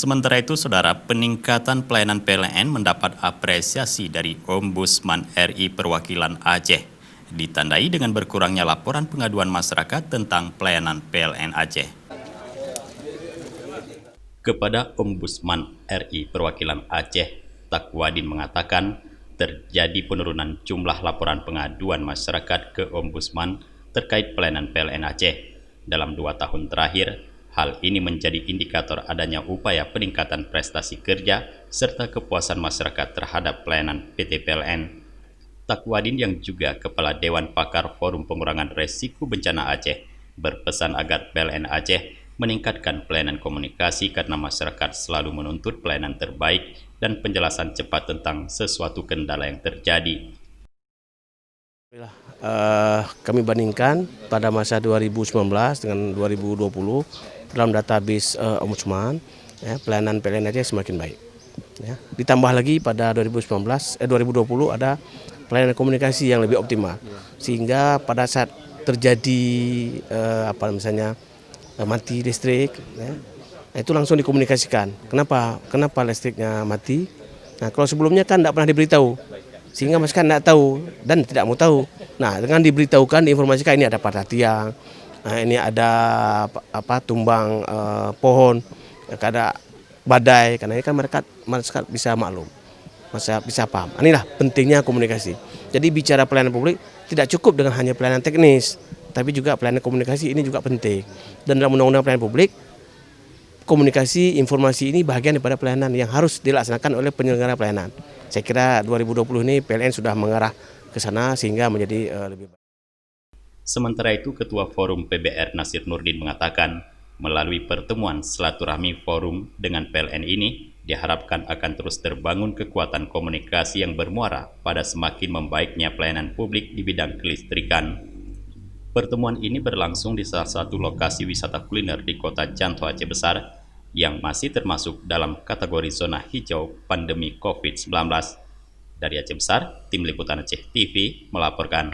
Sementara itu, Saudara, peningkatan pelayanan PLN mendapat apresiasi dari Ombudsman RI Perwakilan Aceh, ditandai dengan berkurangnya laporan pengaduan masyarakat tentang pelayanan PLN Aceh. Kepada Ombudsman RI Perwakilan Aceh, Takwadin mengatakan terjadi penurunan jumlah laporan pengaduan masyarakat ke Ombudsman terkait pelayanan PLN Aceh. Dalam 2 tahun terakhir, hal ini menjadi indikator adanya upaya peningkatan prestasi kerja serta kepuasan masyarakat terhadap pelayanan PT PLN. Takwadin yang juga Kepala Dewan Pakar Forum Pengurangan Resiko Bencana Aceh berpesan agar PLN Aceh meningkatkan pelayanan komunikasi karena masyarakat selalu menuntut pelayanan terbaik dan penjelasan cepat tentang sesuatu kendala yang terjadi. Kami bandingkan pada masa 2019 dengan 2020 dalam database Ombudsman, pelayanan PLN Aceh semakin baik. Ditambah lagi pada 2020 ada pelayanan komunikasi yang lebih optimal, sehingga pada saat terjadi mati listrik, itu langsung dikomunikasikan. Kenapa listriknya mati? Nah, kalau sebelumnya kan tidak pernah diberitahu, sehingga masyarakat tidak tahu dan tidak mau tahu. Nah, dengan diberitahukan, diinformasikan ini ada patah tiang, ini ada tumbang pohon, ada badai, karena ini kan masyarakat bisa maklum, masyarakat bisa paham. Inilah pentingnya komunikasi. Jadi bicara pelayanan publik tidak cukup dengan hanya pelayanan teknis, tapi juga pelayanan komunikasi ini juga penting. Dan dalam Undang-Undang Pelayanan Publik, komunikasi informasi ini bagian daripada pelayanan yang harus dilaksanakan oleh penyelenggara pelayanan. Saya kira 2020 ini PLN sudah mengarah ke sana sehingga menjadi lebih baik. Sementara itu, Ketua Forum PBR Nasir Nurdin mengatakan, melalui pertemuan silaturahmi forum dengan PLN ini, diharapkan akan terus terbangun kekuatan komunikasi yang bermuara pada semakin membaiknya pelayanan publik di bidang kelistrikan. Pertemuan ini berlangsung di salah satu lokasi wisata kuliner di Kota Janto Aceh Besar yang masih termasuk dalam kategori zona hijau pandemi COVID-19. Dari Aceh Besar, Tim Liputan Aceh TV melaporkan.